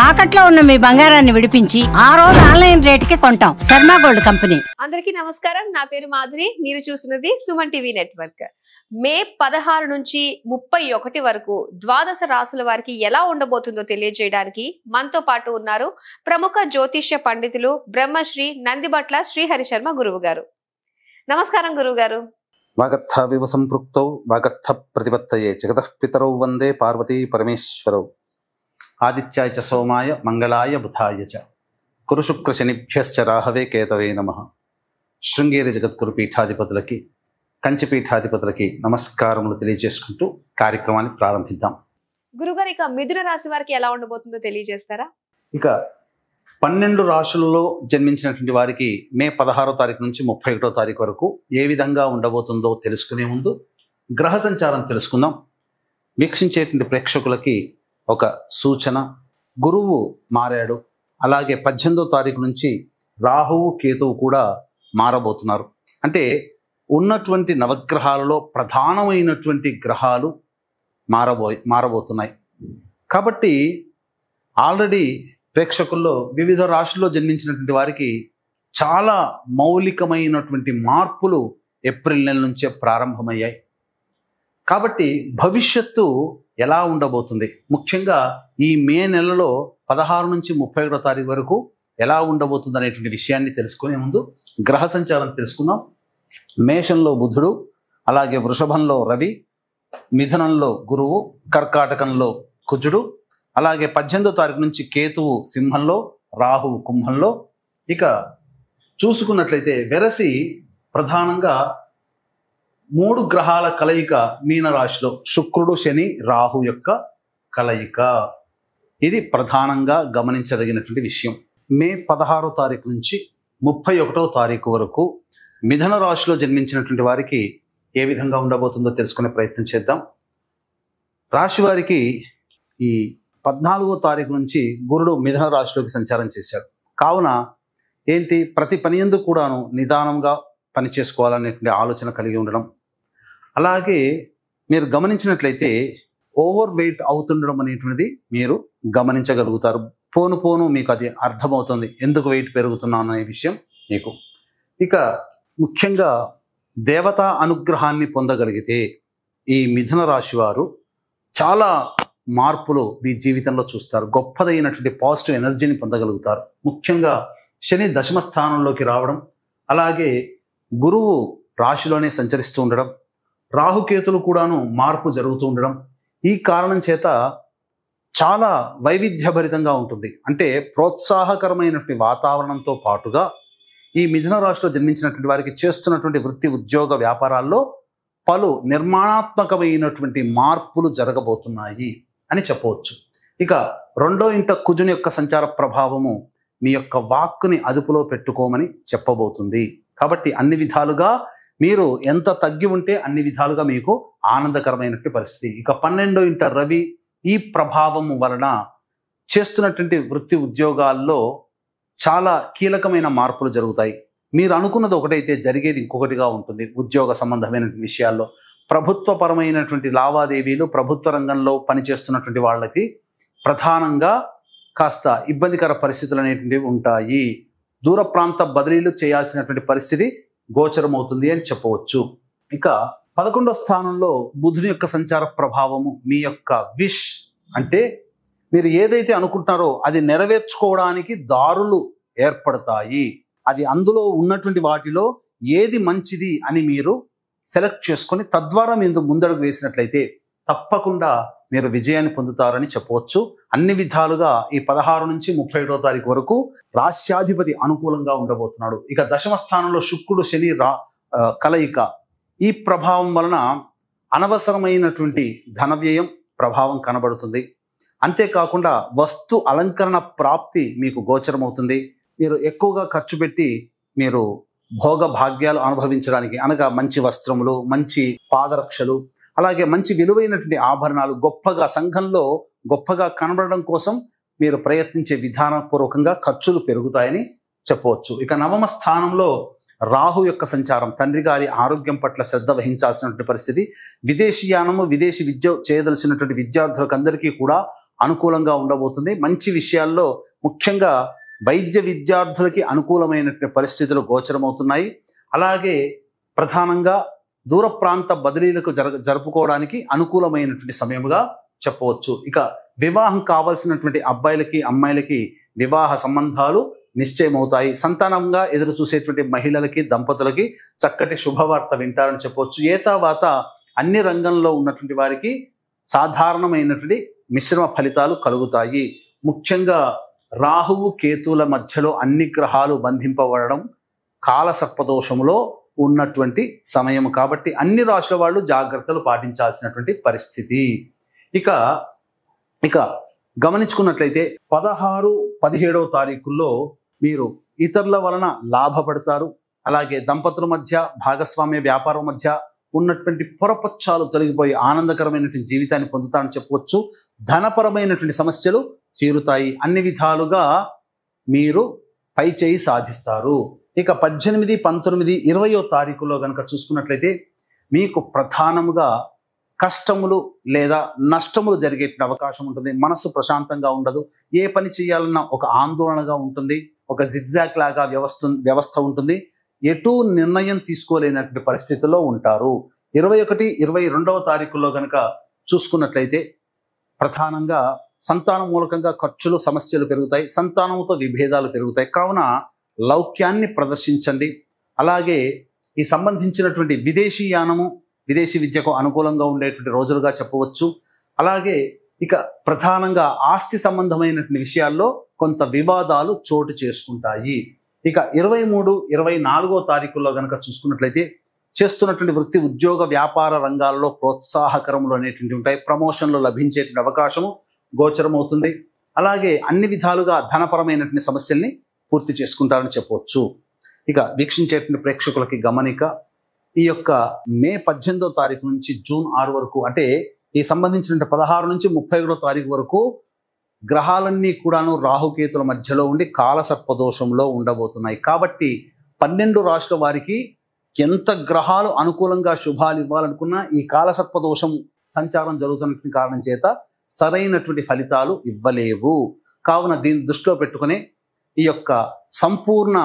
తాకట్లో ఉన్న మీ బంగారాన్ని విడిపించి ఆ రోజు ఆన్లైన్ రేటుకి కొంటాం. Sharma gold company. అందరికీ నమస్కారం. నా పేరు మాధురి. మీరు చూస్తున్నది సుమన్ టీవీ నెట్వర్క్. మే 16 నుంచి 31 వరకు ద్వాదశ రాసుల వారికి ఎలా ఉండబోతుందో తెలియజేయడానికి మనతో పాటు ఉన్నారు ప్రముఖ జ్యోతిష్య పండితులు బ్రహ్మశ్రీ నందిబట్ల శ్రీహరి శర్మ గురువు గారు. నమస్కారం గురువు గారు. వాగర్థ వివ సంపృక్తౌ వాగర్థ ప్రతిపత్తయే జగతః పితరౌ వందే పార్వతీ పరమేశ్వరౌ. ఆదిత్యాయ చ సోమాయ మంగళాయ బుధాయ చ గురు శుక్ర శనిభ్యశ్చ రాహవే కేతవే నమః. శృంగేరి జగద్గురు పీఠాధిపతులకి కంచి పీఠాధిపతులకి నమస్కారములు తెలియజేసుకుంటూ కార్యక్రమాన్ని ప్రారంభిద్దాం. గురుగారు, ఇక మిథున రాశి వారికి ఎలా ఉండబోతుందో తెలియజేస్తారా? ఇక 12 రాశులలో జన్మించినటువంటి వారికి మే 16వ తారీఖు నుంచి 31వ తారీఖు వరకు ఏ విధంగా ఉండబోతుందో తెలుసుకునే ముందు గ్రహ సంచారం తెలుసుకుందాం. వీక్షించేటువంటి ప్రేక్షకులకి ఒక సూచన. గురువు మారాడు, అలాగే 18వ తారీఖు నుంచి రాహువు కేతువు కూడా మారబోతున్నారు. అంటే ఉన్నటువంటి నవగ్రహాలలో ప్రధానమైనటువంటి గ్రహాలు మారబోతున్నాయి. కాబట్టి ఆల్రెడీ ప్రేక్షకుల్లో వివిధ రాశుల్లో జన్మించినటువంటి వారికి చాలా మౌలికమైనటువంటి మార్పులు ఏప్రిల్ నెల నుంచే ప్రారంభమయ్యాయి. కాబట్టి భవిష్యత్తు ఎలా ఉండబోతుంది, ముఖ్యంగా ఈ మే నెలలో 16 నుంచి 31వ తారీఖు వరకు ఎలా ఉండబోతుంది అనేటువంటి విషయాన్ని తెలుసుకునే ముందు గ్రహ సంచారం తెలుసుకుందాం. మేషంలో బుధుడు, అలాగే వృషభంలో రవి, మిథునంలో గురువు, కర్కాటకంలో కుజుడు, అలాగే 18వ తారీఖు నుంచి కేతువు సింహంలో, రాహువు కుంభంలో. ఇక చూసుకున్నట్లయితే వెరసి ప్రధానంగా 3 గ్రహాల కలయిక మీనరాశిలో, శుక్రుడు శని రాహు యొక్క కలయిక. ఇది ప్రధానంగా గమనించదగినటువంటి విషయం. మే 16వ తారీఖు నుంచి 31వ తారీఖు వరకు మిథున రాశిలో జన్మించినటువంటి వారికి ఏ విధంగా ఉండబోతుందో తెలుసుకునే ప్రయత్నం చేద్దాం. రాశి వారికి ఈ 14వ తారీఖు నుంచి గురుడు మిథున రాశిలోకి సంచారం చేశాడు. కావున ఏంటి, ప్రతి పని యందు కూడాను నిదానంగా పని చేసుకోవాలనేటువంటి ఆలోచన కలిగి ఉండడం. అలాగే మీరు గమనించినట్లయితే ఓవర్ వెయిట్ అవుతుండడం అనేటువంటిది మీరు గమనించగలుగుతారు. పోను పోను మీకు అది అర్థమవుతుంది, ఎందుకు వెయిట్ పెరుగుతున్నాను అనే విషయం మీకు. ఇక ముఖ్యంగా దేవతా అనుగ్రహాన్ని పొందగలిగితే ఈ మిథున రాశి వారు చాలా మార్పులు మీ జీవితంలో చూస్తారు. గొప్పదైనటువంటి పాజిటివ్ ఎనర్జీని పొందగలుగుతారు. ముఖ్యంగా శని దశమ స్థానంలోకి రావడం, అలాగే గురువు రాశిలోనే సంచరిస్తూ ఉండడం, రాహుకేతులు కూడాను మార్పు జరుగుతూ ఉండడం, ఈ కారణం చేత చాలా వైవిధ్యభరితంగా ఉంటుంది. అంటే ప్రోత్సాహకరమైనటువంటి వాతావరణంతో పాటుగా ఈ మిథున రాశిలో జన్మించినటువంటి వారికి చేస్తున్నటువంటి వృత్తి ఉద్యోగ వ్యాపారాల్లో పలు నిర్మాణాత్మకమైనటువంటి మార్పులు జరగబోతున్నాయి అని చెప్పవచ్చు. ఇక 2వ ఇంట కుజుని యొక్క సంచార ప్రభావము మీ యొక్క వాక్కుని అదుపులో పెట్టుకోమని చెప్పబోతుంది. కాబట్టి అన్ని విధాలుగా మీరు ఎంత తగ్గి ఉంటే అన్ని విధాలుగా మీకు ఆనందకరమైనటువంటి పరిస్థితి. ఇక 12వ ఇంట రవి, ఈ ప్రభావం వలన చేస్తున్నటువంటి వృత్తి ఉద్యోగాల్లో చాలా కీలకమైన మార్పులు జరుగుతాయి. మీరు అనుకున్నది ఒకటైతే జరిగేది ఇంకొకటిగా ఉంటుంది. ఉద్యోగ సంబంధమైన విషయాల్లో ప్రభుత్వపరమైనటువంటి లావాదేవీలు, ప్రభుత్వ రంగంలో పనిచేస్తున్నటువంటి వాళ్ళకి ప్రధానంగా కాస్త ఇబ్బందికర పరిస్థితులు అనేటువంటివి ఉంటాయి. దూర ప్రాంత బదిలీలు చేయాల్సినటువంటి పరిస్థితి గోచరమవుతుంది అని చెప్పవచ్చు. ఇక 11వ స్థానంలో బుధుని యొక్క సంచార ప్రభావము మీ యొక్క విష్, అంటే మీరు ఏదైతే అనుకుంటున్నారో అది నెరవేర్చుకోవడానికి దారులు ఏర్పడతాయి. అది అందులో ఉన్నటువంటి వాటిలో ఏది మంచిది అని మీరు సెలెక్ట్ చేసుకొని తద్వారా మీరు ముందడుగు వేసినట్లయితే తప్పకుండా మీరు విజయాన్ని పొందుతారని చెప్పవచ్చు. అన్ని విధాలుగా ఈ 16 నుంచి 31వ తారీఖు వరకు రాష్ట్రాధిపతి అనుకూలంగా ఉండబోతున్నాడు. ఇక దశమ స్థానంలో శుక్రుడు శని కలయిక, ఈ ప్రభావం వలన అనవసరమైనటువంటి ధన వ్యయం ప్రభావం కనబడుతుంది. అంతేకాకుండా వస్తు అలంకరణ ప్రాప్తి మీకు గోచరమవుతుంది. మీరు ఎక్కువగా ఖర్చు పెట్టి మీరు భోగ భాగ్యాలు అనుభవించడానికి, అనగా మంచి వస్త్రములు, మంచి పాదరక్షలు, అలాగే మంచి విలువైనటువంటి ఆభరణాలు గొప్పగా సంఘంలో గొప్పగా కనబడడం కోసం మీరు ప్రయత్నించే విధానపూర్వకంగా ఖర్చులు పెరుగుతాయని చెప్పవచ్చు. ఇక 9వ స్థానంలో రాహు యొక్క సంచారం తండ్రి గారి ఆరోగ్యం పట్ల శ్రద్ధ వహించాల్సినటువంటి పరిస్థితి. విదేశీయానము, విదేశీ విద్య చేయదలసినటువంటి విద్యార్థులకు అందరికీ కూడా అనుకూలంగా ఉండబోతుంది. మంచి విషయాల్లో ముఖ్యంగా వైద్య విద్యార్థులకి అనుకూలమైనటువంటి పరిస్థితులు గోచరమవుతున్నాయి. అలాగే ప్రధానంగా దూర ప్రాంత బదిలీలకు జరుపుకోవడానికి అనుకూలమైనటువంటి సమయముగా చెప్పవచ్చు. ఇక వివాహం కావాల్సినటువంటి అబ్బాయిలకి అమ్మాయిలకి వివాహ సంబంధాలు నిశ్చయమవుతాయి. సంతానంగా ఎదురు చూసేటువంటి మహిళలకి దంపతులకి చక్కటి శుభవార్త వింటారని చెప్పవచ్చు. ఏతావాత అన్ని రంగంలో ఉన్నటువంటి వారికి సాధారణమైనటువంటి మిశ్రమ ఫలితాలు కలుగుతాయి. ముఖ్యంగా రాహువు కేతువుల మధ్యలో అన్ని గ్రహాలు బంధింపబడడం కాలసర్పదోషంలో ఉన్నటువంటి సమయం కాబట్టి అన్ని రాశుల వాళ్ళు జాగ్రత్తలు పాటించాల్సినటువంటి పరిస్థితి. ఇక గమనించుకున్నట్లయితే 16, 17వ తారీఖుల్లో మీరు ఇతరుల వలన లాభపడతారు. అలాగే దంపతుల మధ్య భాగస్వామ్య వ్యాపారం మధ్య ఉన్నటువంటి పొరపచ్చాలు తొలగిపోయి ఆనందకరమైనటువంటి జీవితాన్ని పొందుతారని చెప్పవచ్చు. ధనపరమైనటువంటి సమస్యలు తీరుతాయి. అన్ని విధాలుగా మీరు పై చేయి సాధిస్తారు. ఇక 18, 19, 20వ తారీఖులో కనుక చూసుకున్నట్లయితే మీకు ప్రధానముగా కష్టములు లేదా నష్టములు జరిగే అవకాశం ఉంటుంది. మనస్సు ప్రశాంతంగా ఉండదు. ఏ పని చేయాలన్నా ఒక ఆందోళనగా ఉంటుంది. ఒక జిగ్జాగ్ లాగా వ్యవస్థ ఉంటుంది. ఎటు నిర్ణయం తీసుకోలేనటువంటి పరిస్థితుల్లో ఉంటారు. 21, 22వ తారీఖుల్లో కనుక చూసుకున్నట్లయితే ప్రధానంగా సంతానం మూలకంగా ఖర్చులు సమస్యలు పెరుగుతాయి. సంతానంతో విభేదాలు పెరుగుతాయి. కావున లౌక్యాన్ని ప్రదర్శించండి. అలాగే ఈ సంబంధించినటువంటి విదేశీయానము విదేశీ విద్యకు అనుకూలంగా ఉండేటువంటి రోజులుగా చెప్పవచ్చు. అలాగే ఇక ప్రధానంగా ఆస్తి సంబంధమైనటువంటి విషయాల్లో కొంత వివాదాలు చోటు చేసుకుంటాయి. ఇక 23, 24వ తారీఖుల్లో కనుక చూసుకున్నట్లయితే చేస్తున్నటువంటి వృత్తి ఉద్యోగ వ్యాపార రంగాల్లో ప్రోత్సాహకరములు అనేటువంటి ఉంటాయి. ప్రమోషన్లు లభించేటువంటి అవకాశము గోచరమవుతుంది. అలాగే అన్ని విధాలుగా ధనపరమైనటువంటి సమస్యల్ని పూర్తి చేసుకుంటారని చెప్పవచ్చు. ఇక వీక్షించేటువంటి ప్రేక్షకులకి గమనిక, ఈ యొక్క మే 18వ తారీఖు నుంచి జూన్ 6 వరకు, అంటే ఈ సంబంధించిన 16 నుంచి 31వ తారీఖు వరకు గ్రహాలన్నీ కూడాను రాహుకేతుల మధ్యలో ఉండి కాలసర్పదోషంలో ఉండబోతున్నాయి. కాబట్టి 12 రాశుల వారికి ఎంత గ్రహాలు అనుకూలంగా శుభాలు ఇవ్వాలనుకున్నా ఈ కాలసర్పదోషం సంచారం జరుగుతున్న కారణం చేత సరైనటువంటి ఫలితాలు ఇవ్వలేవు. కావున దీన్ని దృష్టిలో పెట్టుకుని ఈ యొక్క సంపూర్ణ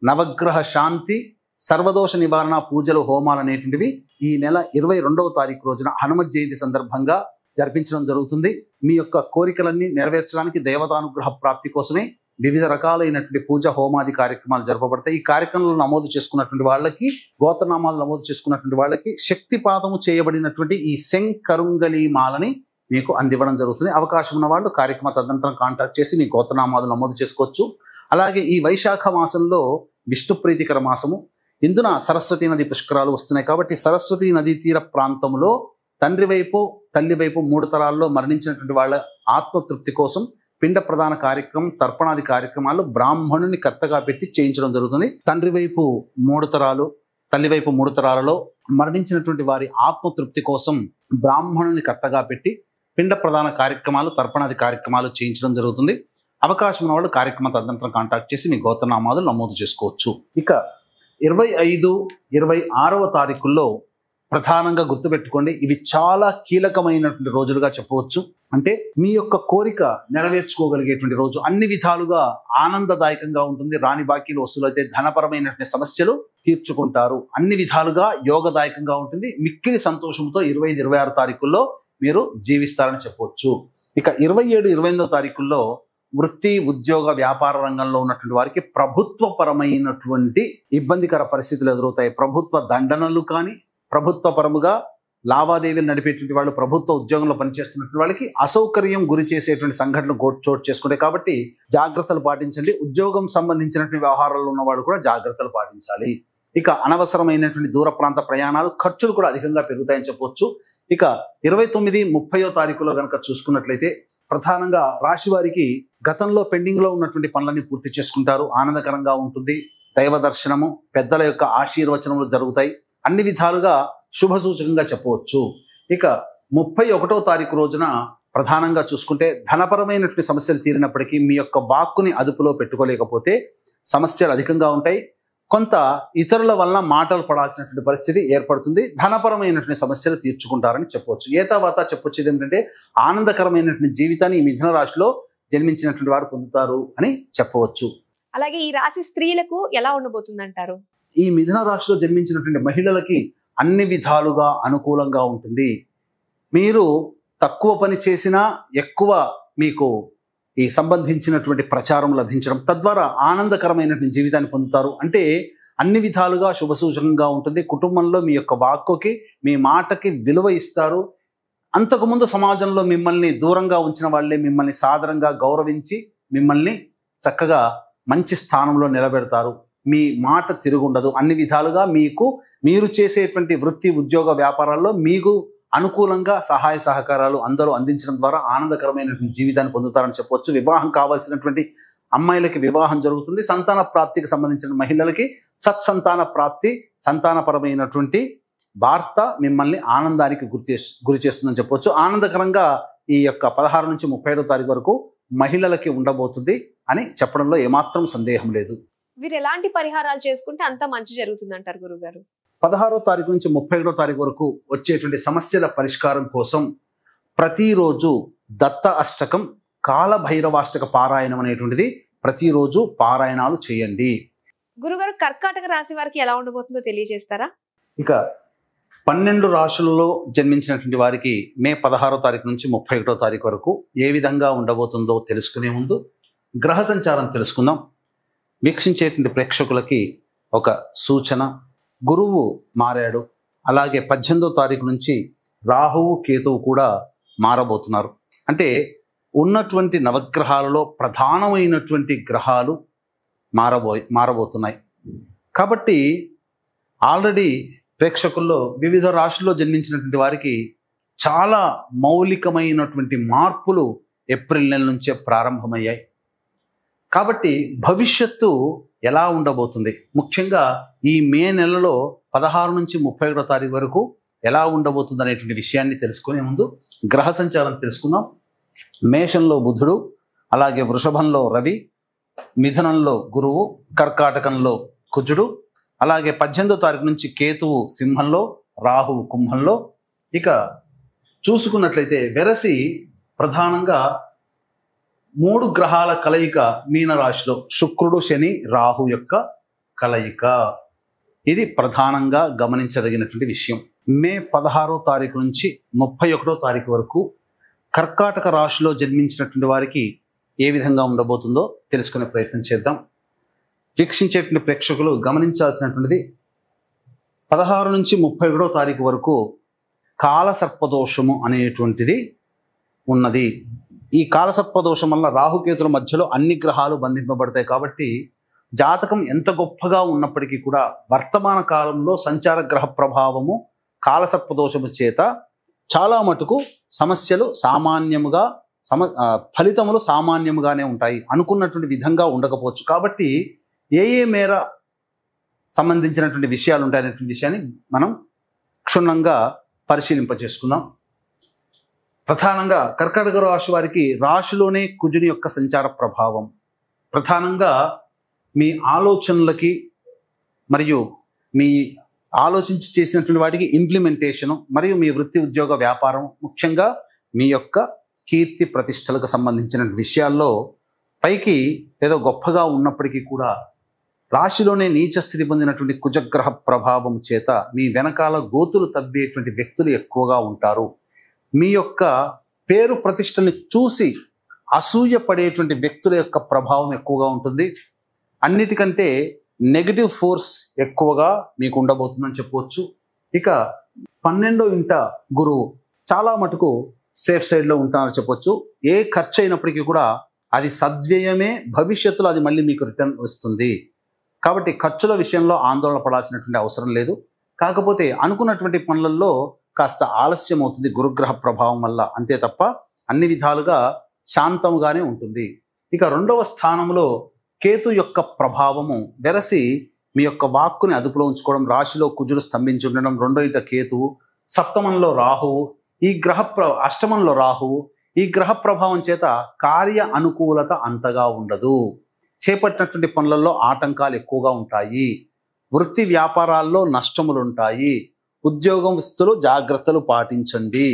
నవగ్రహ శాంతి, సర్వదోష నివారణ పూజలు, హోమాలు అనేటువంటివి ఈ నెల 22వ తారీఖు రోజున హనుమత్ జయంతి సందర్భంగా జరిపించడం జరుగుతుంది. మీ యొక్క కోరికలన్నీ నెరవేర్చడానికి దేవతానుగ్రహ ప్రాప్తి కోసమే వివిధ రకాలైనటువంటి పూజ హోమాది కార్యక్రమాలు జరపబడతాయి. ఈ కార్యక్రమంలో నమోదు చేసుకున్నటువంటి వాళ్ళకి, గోత్రనామాలు నమోదు చేసుకున్నటువంటి వాళ్ళకి శక్తిపాతము చేయబడినటువంటి ఈ శంకరుంగలి మాలని మీకు అందివ్వడం జరుగుతుంది. అవకాశం ఉన్న వాళ్ళు కార్యక్రమ తదనంతరం కాంటాక్ట్ చేసి మీ గోత్రనామాలు నమోదు చేసుకోవచ్చు. అలాగే ఈ వైశాఖ మాసంలో విష్ణు ప్రీతికర మాసము. ఇందున సరస్వతీ నది పుష్కరాలు వస్తున్నాయి. కాబట్టి సరస్వతీ నదీ తీర ప్రాంతంలో తండ్రి వైపు తల్లి వైపు 3 తరాల్లో మరణించినటువంటి వాళ్ళ ఆత్మతృప్తి కోసం పిండ ప్రధాన కార్యక్రమం, తర్పణాది కార్యక్రమాలు బ్రాహ్మణుని కర్తగా పెట్టి చేయించడం జరుగుతుంది. తండ్రి వైపు 3 తరాలు, తల్లి వైపు 3 తరాలలో మరణించినటువంటి వారి ఆత్మతృప్తి కోసం బ్రాహ్మణుని కర్తగా పెట్టి పిండ ప్రధాన కార్యక్రమాలు, తర్పణాది కార్యక్రమాలు చేయించడం జరుగుతుంది. అవకాశం ఉన్న వాళ్ళు కార్యక్రమ తదనంతరం కాంటాక్ట్ చేసి మీ గోత్రనామాలు నమోదు చేసుకోవచ్చు. ఇక 25, 26వ తారీఖుల్లో ప్రధానంగా గుర్తుపెట్టుకోండి, ఇవి చాలా కీలకమైనటువంటి రోజులుగా చెప్పవచ్చు. అంటే మీ యొక్క కోరిక నెరవేర్చుకోగలిగేటువంటి రోజు. అన్ని విధాలుగా ఆనందదాయకంగా ఉంటుంది. రాని బాకీలు వసూలైతే ధనపరమైనటువంటి సమస్యలు తీర్చుకుంటారు. అన్ని విధాలుగా యోగదాయకంగా ఉంటుంది. మిక్కిలి సంతోషంతో 25, 26 తారీఖుల్లో మీరు జీవిస్తారని చెప్పవచ్చు. ఇక 27, 28వ తారీఖుల్లో వృత్తి ఉద్యోగ వ్యాపార రంగంలో ఉన్నటువంటి వారికి ప్రభుత్వపరమైనటువంటి ఇబ్బందికర పరిస్థితులు ఎదురవుతాయి. ప్రభుత్వ దండనలు కానీ, ప్రభుత్వ పరముగా లావాదేవీలు నడిపేటువంటి వాళ్ళు, ప్రభుత్వ ఉద్యోగంలో పనిచేస్తున్నటువంటి వాళ్ళకి అసౌకర్యం గురి చేసేటువంటి సంఘటనలు చోటు చేసుకుంటాయి. కాబట్టి జాగ్రత్తలు పాటించండి. ఉద్యోగం సంబంధించినటువంటి వ్యవహారాల్లో ఉన్నవాడు కూడా జాగ్రత్తలు పాటించాలి. ఇక అనవసరమైనటువంటి దూర ప్రాంత ప్రయాణాలు, ఖర్చులు కూడా అధికంగా పెరుగుతాయని చెప్పవచ్చు. ఇక 29, 30వ తారీఖులో కనుక చూసుకున్నట్లయితే ప్రధానంగా రాశి వారికి గతంలో పెండింగ్ లో ఉన్నటువంటి పనులన్నీ పూర్తి చేసుకుంటారు. ఆనందకరంగా ఉంటుంది. దైవ దర్శనము, పెద్దల యొక్క ఆశీర్వచనములు జరుగుతాయి. అన్ని విధాలుగా శుభ సూచకంగా చెప్పవచ్చు. ఇక 31వ తారీఖు రోజున ప్రధానంగా చూసుకుంటే ధనపరమైనటువంటి సమస్యలు తీరినప్పటికీ మీ యొక్క వాక్కుని అదుపులో పెట్టుకోలేకపోతే సమస్యలు అధికంగా ఉంటాయి. కొంత ఇతరుల వలన మాటలు పడాల్సినటువంటి పరిస్థితి ఏర్పడుతుంది. ధనపరమైనటువంటి సమస్యలు తీర్చుకుంటారని చెప్పవచ్చు. ఏతావాత చెప్పొచ్చు ఏంటంటే ఆనందకరమైనటువంటి జీవితాన్ని ఈ మిథున రాశిలో జన్మించినటువంటి వారు పొందుతారు అని చెప్పవచ్చు. అలాగే ఈ రాశి స్త్రీలకు ఎలా ఉండబోతుంది అంటారు? ఈ మిథున రాశిలో జన్మించినటువంటి మహిళలకి అన్ని విధాలుగా అనుకూలంగా ఉంటుంది. మీరు తక్కువ పని చేసినా ఎక్కువ మీకు ఈ సంబంధించినటువంటి ప్రచారం లభించడం, తద్వారా ఆనందకరమైనటువంటి జీవితాన్ని పొందుతారు. అంటే అన్ని విధాలుగా శుభసూచకంగా ఉంటుంది. కుటుంబంలో మీ యొక్క వాక్కుకి, మీ మాటకి విలువ ఇస్తారు. అంతకుముందు సమాజంలో మిమ్మల్ని దూరంగా ఉంచిన వాళ్ళే మిమ్మల్ని సాదరంగా గౌరవించి మిమ్మల్ని చక్కగా మంచి స్థానంలో నిలబెడతారు. మీ మాట తిరుగుండదు. అన్ని విధాలుగా మీరు చేసేటువంటి వృత్తి, ఉద్యోగ, వ్యాపారాల్లో మీకు అనుకూలంగా సహాయ సహకారాలు అందరూ అందించడం ద్వారా ఆనందకరమైనటువంటి జీవితాన్ని పొందుతారని చెప్పవచ్చు. వివాహం కావాల్సినటువంటి అమ్మాయిలకి వివాహం జరుగుతుంది. సంతాన ప్రాప్తికి సంబంధించిన మహిళలకి సత్సంతాన ప్రాప్తి, సంతానపరమైనటువంటి వార్త మిమ్మల్ని ఆనందానికి గురి చేస్తుందని చెప్పవచ్చు. ఆనందకరంగా ఈ యొక్క 16 నుంచి 35 తారీఖు వరకు మహిళలకి ఉండబోతుంది అని చెప్పడంలో ఏమాత్రం సందేహం లేదు. వీరు ఎలాంటి పరిహారాలు చేసుకుంటే అంత మంచి జరుగుతుంది అంటారు గురుగారు? 16వ తారీఖు నుంచి 31వ తారీఖు వరకు వచ్చేటువంటి సమస్యల పరిష్కారం కోసం ప్రతిరోజు దత్త అష్టకం, కాలభైరవాష్టక పారాయణం అనేటువంటిది ప్రతిరోజు పారాయణాలు చేయండి. గురుగారు, కర్కాటక రాశి వారికి ఎలా ఉండబోతుందో తెలియజేస్తారా? ఇక 12 రాశులలో జన్మించినటువంటి వారికి మే 16వ తారీఖు నుంచి 31వ తారీఖు వరకు ఏ విధంగా ఉండబోతుందో తెలుసుకునే ముందు గ్రహ సంచారం తెలుసుకుందాం. వీక్షించేటువంటి ప్రేక్షకులకి ఒక సూచన. గురువు మారాడు. అలాగే 18వ తారీఖు నుంచి రాహువు, కేతువు కూడా మారబోతున్నారు. అంటే ఉన్నటువంటి నవగ్రహాలలో ప్రధానమైనటువంటి గ్రహాలు మారబోతున్నాయి. కాబట్టి ఆల్రెడీ ప్రేక్షకుల్లో వివిధ రాశుల్లో జన్మించినటువంటి వారికి చాలా మౌలికమైనటువంటి మార్పులు ఏప్రిల్ నెల నుంచే ప్రారంభమయ్యాయి. కాబట్టి భవిష్యత్తు ఎలా ఉండబోతుంది, ముఖ్యంగా ఈ మే నెలలో 16 నుంచి 31వ తారీఖు వరకు ఎలా ఉండబోతుంది అనేటువంటి విషయాన్ని తెలుసుకునే ముందు గ్రహ సంచారం తెలుసుకుందాం. మేషంలో బుధుడు, అలాగే వృషభంలో రవి, మిథునంలో గురువు, కర్కాటకంలో కుజుడు, అలాగే 18వ తారీఖు నుంచి కేతువు సింహంలో, రాహువు కుంభంలో. ఇక చూసుకున్నట్లయితే వెరసి ప్రధానంగా 3 గ్రహాల కలయిక మీనరాశిలో, శుక్రుడు, శని, రాహు యొక్క కలయిక. ఇది ప్రధానంగా గమనించదగినటువంటి విషయం. మే 16వ తారీఖు నుంచి 31వ తారీఖు వరకు కర్కాటక రాశిలో జన్మించినటువంటి వారికి ఏ విధంగా ఉండబోతుందో తెలుసుకునే ప్రయత్నం చేద్దాం. వీక్షించేటువంటి ప్రేక్షకులు గమనించాల్సినటువంటిది 16 నుంచి 31వ తారీఖు వరకు కాలసర్పదోషము అనేటువంటిది ఉన్నది. ఈ కాలసర్పదోషం వల్ల రాహుకేతుల మధ్యలో అన్ని గ్రహాలు బంధింపబడతాయి. కాబట్టి జాతకం ఎంత గొప్పగా ఉన్నప్పటికీ కూడా వర్తమాన కాలంలో సంచార గ్రహ ప్రభావము, కాలసర్పదోషము చేత చాలా మటుకు సమస్యలు సామాన్యముగా ఫలితములు సామాన్యముగానే ఉంటాయి. అనుకున్నటువంటి విధంగా ఉండకపోవచ్చు. కాబట్టి ఏ మేర సంబంధించినటువంటి విషయాలు ఉంటాయనేటువంటి విషయాన్ని మనం క్షుణ్ణంగా పరిశీలింపజేసుకుందాం. ప్రధానంగా కర్కాటక రాశి వారికి రాశిలోనే కుజుని యొక్క సంచార ప్రభావం ప్రధానంగా మీ ఆలోచనలకి మరియు మీ ఆలోచించి చేసినటువంటి వాటికి ఇంప్లిమెంటేషను, మరియు మీ వృత్తి, ఉద్యోగ, వ్యాపారం, ముఖ్యంగా మీ యొక్క కీర్తి ప్రతిష్టలకు సంబంధించిన విషయాల్లో పైకి ఏదో గొప్పగా ఉన్నప్పటికీ కూడా రాశిలోనే నీచ స్థితి పొందినటువంటి కుజగ్రహ ప్రభావం చేత మీ వెనకాల గోతులు తవ్వేటువంటి వ్యక్తులు ఎక్కువగా ఉంటారు. మీ యొక్క పేరు ప్రతిష్టల్ని చూసి అసూయ పడేటువంటి వ్యక్తుల యొక్క ప్రభావం ఎక్కువగా ఉంటుంది. అన్నిటికంటే నెగటివ్ ఫోర్స్ ఎక్కువగా మీకు ఉండబోతుందని చెప్పవచ్చు. ఇక 12వ ఇంట గురువు చాలా మటుకు సేఫ్ సైడ్లో ఉంటారని చెప్పొచ్చు. ఏ ఖర్చు అయినప్పటికీ కూడా అది సద్వ్యయమే, భవిష్యత్తులో అది మళ్ళీ మీకు రిటర్న్ వస్తుంది. కాబట్టి ఖర్చుల విషయంలో ఆందోళన పడాల్సినటువంటి అవసరం లేదు. కాకపోతే అనుకున్నటువంటి పనులలో కాస్త ఆలస్యం అవుతుంది గురుగ్రహ ప్రభావం వల్ల, అంతే తప్ప అన్ని విధాలుగా శాంతముగానే ఉంటుంది. ఇక 2వ స్థానంలో కేతు యొక్క ప్రభావము వెరసి మీ యొక్క వాక్కుని అదుపులో ఉంచుకోవడం, రాశిలో కుజుడు స్తంభించి ఉండడం, 2వ ఇంట కేతువు, సప్తమంలో రాహువు, ఈ అష్టమంలో రాహువు, ఈ గ్రహ ప్రభావం చేత కార్య అనుకూలత అంతగా ఉండదు. చేపట్టినటువంటి పనులలో ఆటంకాలు ఎక్కువగా ఉంటాయి. వృత్తి వ్యాపారాల్లో నష్టములుంటాయి, ఉద్యోగస్తులు జాగ్రత్తలు పాటించండి,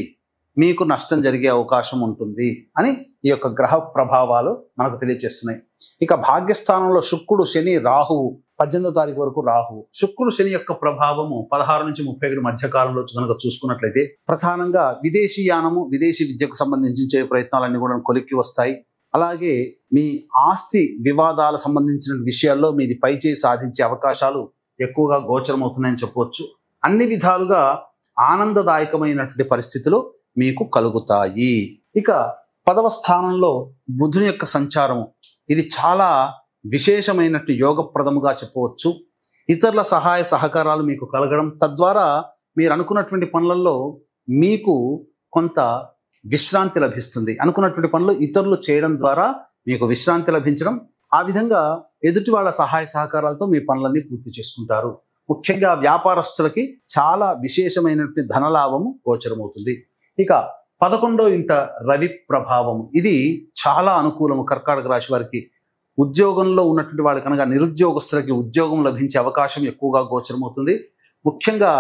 మీకు నష్టం జరిగే అవకాశం ఉంటుంది అని ఈ యొక్క గ్రహ ప్రభావాలు మనకు తెలియజేస్తున్నాయి. ఇక భాగ్యస్థానంలో శుక్రుడు, శని, రాహువు 18వ తారీఖు వరకు రాహువు. శుక్రుడు శని యొక్క ప్రభావము 16 నుంచి 31 మధ్య కాలంలో కనుక చూసుకున్నట్లయితే ప్రధానంగా విదేశీయానము, విదేశీ విద్యకు సంబంధించే ప్రయత్నాలన్నీ కూడా కొలిక్కి వస్తాయి. అలాగే మీ ఆస్తి వివాదాల సంబంధించిన విషయాల్లో మీది పైచేయి సాధించే అవకాశాలు ఎక్కువగా గోచరమవుతున్నాయని చెప్పవచ్చు. అన్ని విధాలుగా ఆనందదాయకమైనటువంటి పరిస్థితులు మీకు కలుగుతాయి. ఇక 10వ స్థానంలో బుధుని యొక్క సంచారము, ఇది చాలా విశేషమైనట్టు యోగప్రదముగా చెప్పవచ్చు. ఇతరుల సహాయ సహకారాలు మీకు కలగడం, తద్వారా మీరు అనుకున్నటువంటి పనులలో మీకు కొంత విశ్రాంతి లభిస్తుంది. అనుకున్నటువంటి పనులు ఇతరులు చేయడం ద్వారా మీకు విశ్రాంతి లభించడం, ఆ విధంగా ఎదుటి వాళ్ళ సహాయ సహకారాలతో మీ పనులన్నీ పూర్తి చేసుకుంటారు. ముఖ్యంగా వ్యాపారస్తులకి చాలా విశేషమైనటువంటి ధనలాభము గోచరమవుతుంది. ఇక 11వ ఇంట రవి ప్రభావము, ఇది చాలా అనుకూలము కర్కాటక రాశి వారికి. ఉద్యోగంలో ఉన్నటువంటి వాళ్ళకి అనగా నిరుద్యోగస్తులకి ఉద్యోగం లభించే అవకాశం ఎక్కువగా గోచరమవుతుంది. ముఖ్యంగా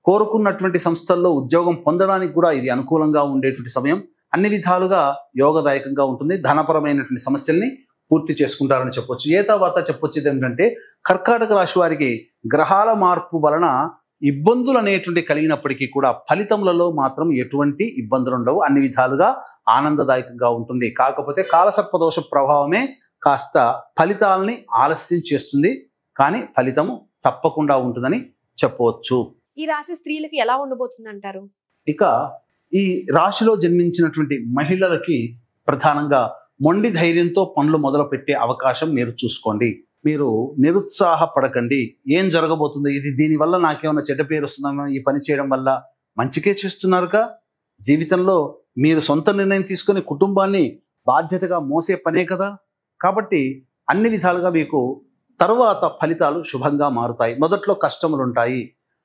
కోరుకున్నటువంటి సంస్థల్లో ఉద్యోగం పొందడానికి కూడా ఇది అనుకూలంగా ఉండేటువంటి సమయం. అన్ని విధాలుగా యోగదాయకంగా ఉంటుంది. ధనపరమైనటువంటి సమస్యల్ని పూర్తి చేసుకుంటారని చెప్పొచ్చు. తర్వాత చెప్పొచ్చేది ఏమిటంటే కర్కాటక రాశి వారికి గ్రహాల మార్పు వలన ఇబ్బందులు అనేటువంటి కలిగినప్పటికీ కూడా ఫలితములలో మాత్రం ఎటువంటి ఇబ్బందులు ఉండవు. అన్ని విధాలుగా ఆనందదాయకంగా ఉంటుంది. కాకపోతే కాలసర్పదోష ప్రభావమే కాస్త ఫలితాలని ఆలస్యం చేస్తుంది, కానీ ఫలితము తప్పకుండా ఉంటుందని చెప్పవచ్చు. ఈ రాశి స్త్రీలకి ఎలా ఉండబోతుంది అంటారు? ఇక ఈ రాశిలో జన్మించినటువంటి మహిళలకి ప్రధానంగా మొండి ధైర్యంతో పనులు మొదలు పెట్టే అవకాశం మీరు చూసుకోండి. మీరు నిరుత్సాహపడకండి. ఏం జరగబోతుంది, ఇది దీనివల్ల నాకేమైనా చెడ్డ పేరు వస్తుందా, ఈ పని చేయడం వల్ల మంచికే చేస్తున్నారుగా. జీవితంలో మీరు సొంత నిర్ణయం తీసుకొని కుటుంబాన్ని బాధ్యతగా మోసే పనే కదా. కాబట్టి అన్ని విధాలుగా మీకు తరువాత ఫలితాలు శుభంగా మారుతాయి. మొదట్లో కష్టములు ఉంటాయి.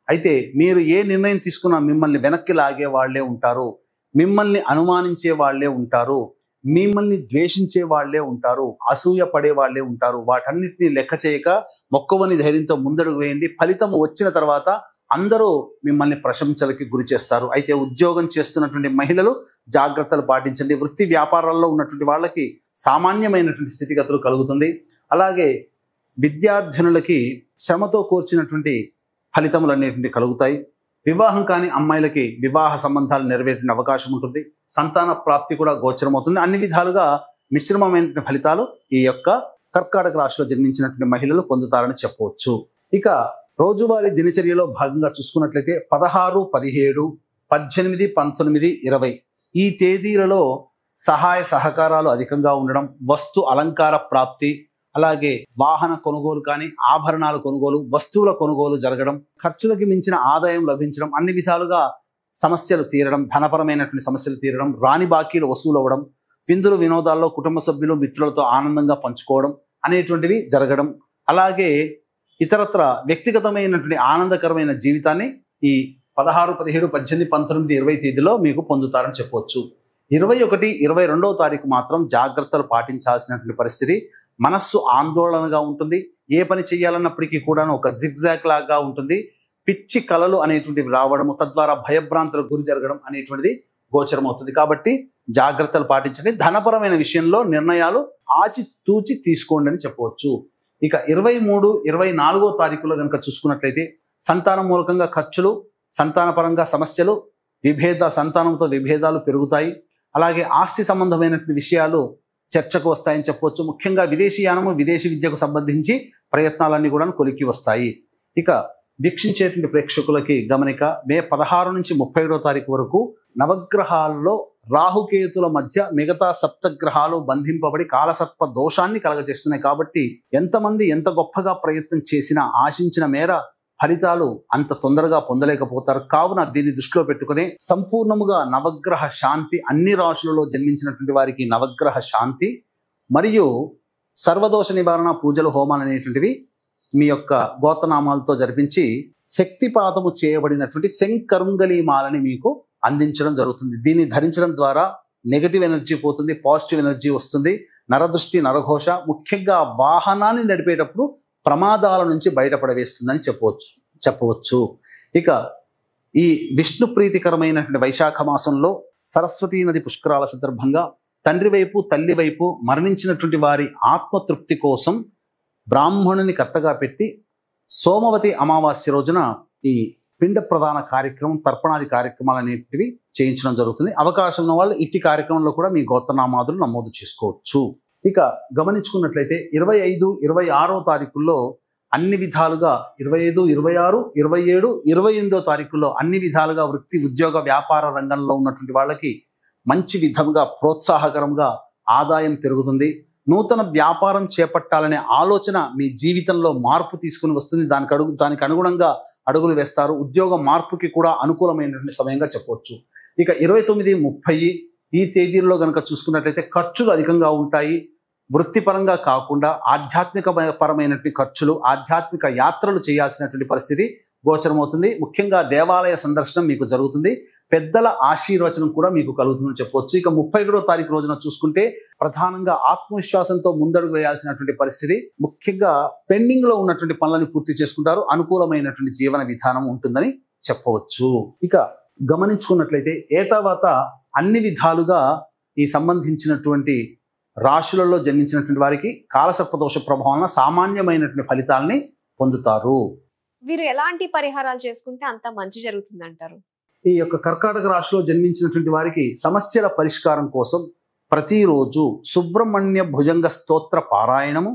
అయితే మీరు ఏ నిర్ణయం తీసుకున్నా మిమ్మల్ని వెనక్కి లాగే వాళ్లే ఉంటారు, మిమ్మల్ని అనుమానించే వాళ్లే ఉంటారు, మిమ్మల్ని ద్వేషించే వాళ్లే ఉంటారు, అసూయ పడే వాళ్లే ఉంటారు. వాటన్నిటిని లెక్క చేయక మొక్కవని ధైర్యంతో ముందడుగు వేయండి. ఫలితం వచ్చిన తర్వాత అందరూ మిమ్మల్ని ప్రశంసలకి గురి చేస్తారు. అయితే ఉద్యోగం చేస్తున్నటువంటి మహిళలు జాగ్రత్తలు పాటించండి. వృత్తి వ్యాపారాల్లో ఉన్నటువంటి వాళ్ళకి సామాన్యమైనటువంటి స్థితిగతులు కలుగుతుంది. అలాగే విద్యార్థినులకి శ్రమతో కూర్చున్నటువంటి ఫలితములు అనేటువంటి కలుగుతాయి. వివాహం కాని అమ్మాయిలకి వివాహ సంబంధాలు నెరవేరే అవకాశం ఉంటుంది. సంతాన ప్రాప్తి కూడా గోచరమవుతుంది. అన్ని విధాలుగా మిశ్రమమైనటువంటి ఫలితాలు ఈ యొక్క కర్కాటక రాశిలో జన్మించినటువంటి మహిళలు పొందుతారని చెప్పవచ్చు. ఇక రోజువారీ దినచర్యలో భాగంగా చూసుకున్నట్లయితే 16, 17, 18, 19, 20 ఈ తేదీలలో సహాయ సహకారాలు అధికంగా ఉండడం, వస్తు అలంకార ప్రాప్తి, అలాగే వాహన కొనుగోలు కానీ ఆభరణాల కొనుగోలు, వస్తువుల కొనుగోలు జరగడం, ఖర్చులకి మించిన ఆదాయం లభించడం, అన్ని విధాలుగా సమస్యలు తీరడం, ధనపరమైనటువంటి సమస్యలు తీరడం, రాని బాకీలు వసూలు అవ్వడం, విందులు వినోదాల్లో కుటుంబ సభ్యులు మిత్రులతో ఆనందంగా పంచుకోవడం అనేటువంటివి జరగడం, అలాగే ఇతరత్ర వ్యక్తిగతమైనటువంటి ఆనందకరమైన జీవితాన్ని ఈ 16, 17, 18, 19, 20 తేదీలో మీకు పొందుతారని చెప్పవచ్చు. 21, 22వ తారీఖు మాత్రం జాగ్రత్తలు పాటించాల్సినటువంటి పరిస్థితి. మనస్సు ఆందోళనగా ఉంటుంది. ఏ పని చేయాలన్నప్పటికీ కూడా ఒక జిగ్జాగ్ లాగా ఉంటుంది. పిచ్చి కలలు అనేటువంటివి రావడము, తద్వారా భయభ్రాంతులకు గురి జరగడం అనేటువంటిది గోచరమవుతుంది. కాబట్టి జాగ్రత్తలు పాటించండి. ధనపరమైన విషయంలో నిర్ణయాలు ఆచితూచి తీసుకోండి అని చెప్పవచ్చు. ఇక 23, 24వ తారీఖులో కనుక చూసుకున్నట్లయితే సంతానం మూలకంగా ఖర్చులు, సంతానపరంగా సమస్యలు, సంతానంతో విభేదాలు పెరుగుతాయి. అలాగే ఆస్తి సంబంధమైనటువంటి విషయాలు చర్చకు వస్తాయని చెప్పవచ్చు. ముఖ్యంగా విదేశీయానము, విదేశీ విద్యకు సంబంధించి ప్రయత్నాలన్నీ కూడా కొలిక్కి వస్తాయి. ఇక వీక్షించేటువంటి ప్రేక్షకులకి గమనిక, మే 16 నుంచి 31వ తారీఖు వరకు నవగ్రహాల్లో రాహుకేతుల మధ్య మిగతా సప్తగ్రహాలు బంధింపబడి కాలసర్ప దోషాన్ని కలగజేస్తున్నాయి. కాబట్టి ఎంతమంది ఎంత గొప్పగా ప్రయత్నం చేసినా ఆశించిన మేర ఫలితాలు అంత తొందరగా పొందలేకపోతారు. కావున దీన్ని దృష్టిలో పెట్టుకుని సంపూర్ణముగా నవగ్రహ శాంతి, అన్ని రాశులలో జన్మించినటువంటి వారికి నవగ్రహ శాంతి మరియు సర్వదోష నివారణ పూజలు, హోమాలు అనేటువంటివి మీ యొక్క గోత్రనామాలతో జరిపించి శక్తిపాతము చేయబడినటువంటి శంకరుంగలి మాలని మీకు అందించడం జరుగుతుంది. దీన్ని ధరించడం ద్వారా నెగటివ్ ఎనర్జీ పోతుంది, పాజిటివ్ ఎనర్జీ వస్తుంది. నరదృష్టి, నరఘోష, ముఖ్యంగా వాహనాన్ని నడిపేటప్పుడు ప్రమాదాల నుంచి బయటపడవేస్తుందని చెప్పవచ్చు. ఇక ఈ విష్ణు ప్రీతికరమైనటువంటి వైశాఖ మాసంలో సరస్వతీ నది పుష్కరాల సందర్భంగా తండ్రి వైపు తల్లి వైపు మరణించినటువంటి వారి ఆత్మతృప్తి కోసం బ్రాహ్మణుని కర్తగా పెట్టి సోమవతి అమావాస్య రోజున ఈ పిండ ప్రధాన కార్యక్రమం, తర్పణాది కార్యక్రమాలు అనేటివి చేయించడం జరుగుతుంది. అవకాశం ఉన్న వాళ్ళు ఇట్టి కార్యక్రమంలో కూడా మీ గోత్రనామాదులు నమోదు చేసుకోవచ్చు. ఇక గమనించుకున్నట్లయితే 25, 26 తారీఖుల్లో అన్ని విధాలుగా 25, 26, 27, 28 తారీఖుల్లో అన్ని విధాలుగా వృత్తి, ఉద్యోగ, వ్యాపార రంగంలో ఉన్నటువంటి వాళ్ళకి మంచి విధంగా ప్రోత్సాహకరంగా ఆదాయం పెరుగుతుంది. నూతన వ్యాపారం చేపట్టాలనే ఆలోచన మీ జీవితంలో మార్పు తీసుకుని వస్తుంది. దానికి అనుగుణంగా అడుగులు వేస్తారు. ఉద్యోగ మార్పుకి కూడా అనుకూలమైనటువంటి సమయంగా చెప్పవచ్చు. ఇక 29, 30 ఈ తేదీల్లో కనుక చూసుకున్నట్లయితే ఖర్చులు అధికంగా ఉంటాయి. వృత్తిపరంగా కాకుండా ఆధ్యాత్మిక పరమైనటువంటి ఖర్చులు, ఆధ్యాత్మిక యాత్రలు చేయాల్సినటువంటి పరిస్థితి గోచరమవుతుంది. ముఖ్యంగా దేవాలయ సందర్శనం మీకు జరుగుతుంది. పెద్దల ఆశీర్వచనం కూడా మీకు కలుగుతుందని చెప్పవచ్చు. ఇక 31వ తారీఖు రోజున చూసుకుంటే ప్రధానంగా ఆత్మవిశ్వాసంతో ముందడుగు వేయాల్సినటువంటి పరిస్థితి. ముఖ్యంగా పెండింగ్ లో ఉన్నటువంటి పనులను పూర్తి చేసుకుంటారు. అనుకూలమైనటువంటి జీవన విధానం ఉంటుందని చెప్పవచ్చు. ఇక గమనించుకున్నట్లయితే తర్వాత అన్ని విధాలుగా ఈ సంబంధించినటువంటి రాశులలో జన్మించినటువంటి వారికి కాలసర్పదోష ప్రభావం సామాన్యమైనటువంటి ఫలితాలని పొందుతారు. వీరు ఎలాంటి పరిహారాలు చేసుకుంటే అంత మంచి జరుగుతుంది అంటారు? ఈ యొక్క కర్కాటక రాశిలో జన్మించినటువంటి వారికి సమస్యల పరిష్కారం కోసం ప్రతిరోజు సుబ్రహ్మణ్య భుజంగ స్తోత్ర పారాయణము,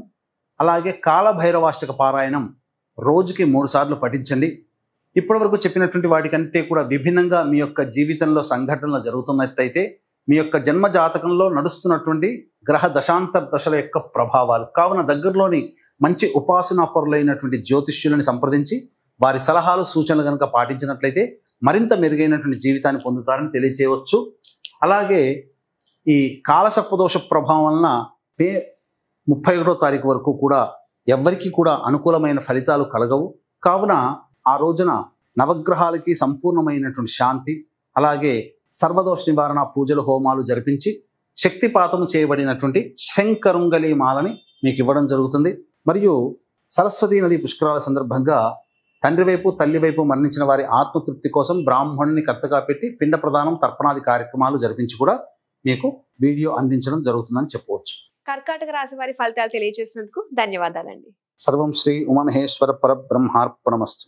అలాగే కాలభైరవాష్టక పారాయణం రోజుకి 3 సార్లు పఠించండి. ఇప్పటివరకు చెప్పినటువంటి వాటికంటే కూడా విభిన్నంగా మీ యొక్క జీవితంలో సంఘటనలు జరుగుతున్నట్టయితే మీ యొక్క జన్మ జాతకంలో నడుస్తున్నటువంటి గ్రహ దశాంతర దశల యొక్క ప్రభావాలు కావున దగ్గరలోని మంచి ఉపాసనా పరులైనటువంటి జ్యోతిష్యులను సంప్రదించి వారి సలహాలు, సూచనలు కనుక పాటించినట్లయితే మరింత మెరుగైనటువంటి జీవితాన్ని పొందుతారని తెలియజేయవచ్చు. అలాగే ఈ కాలసర్పదోష ప్రభావం వలన మే 31వ తారీఖు వరకు కూడా ఎవరికి కూడా అనుకూలమైన ఫలితాలు కలగవు. కావున ఆ రోజున నవగ్రహాలకి సంపూర్ణమైనటువంటి శాంతి, అలాగే సర్వదోష నివారణ పూజలు, హోమాలు జరిపించి శక్తిపాతము చేయబడినటువంటి శంకరుంగలి మాలని మీకు ఇవ్వడం జరుగుతుంది. మరియు సరస్వతీ నది పుష్కరాల సందర్భంగా తండ్రి వైపు తల్లి వైపు మరణించిన వారి ఆత్మతృప్తి కోసం బ్రాహ్మణుని కర్తగా పెట్టి పిండ ప్రదానం, తర్పణాది కార్యక్రమాలు జరిపించి కూడా మీకు వీడియో అందించడం జరుగుతుందని చెప్పవచ్చు. కర్కాటక రాశి వారి ఫలితాలు తెలియజేసినందుకు ధన్యవాదాలండి. సర్వం శ్రీ ఉమామహేశ్వర పరబ్రహ్మార్పణమస్తు.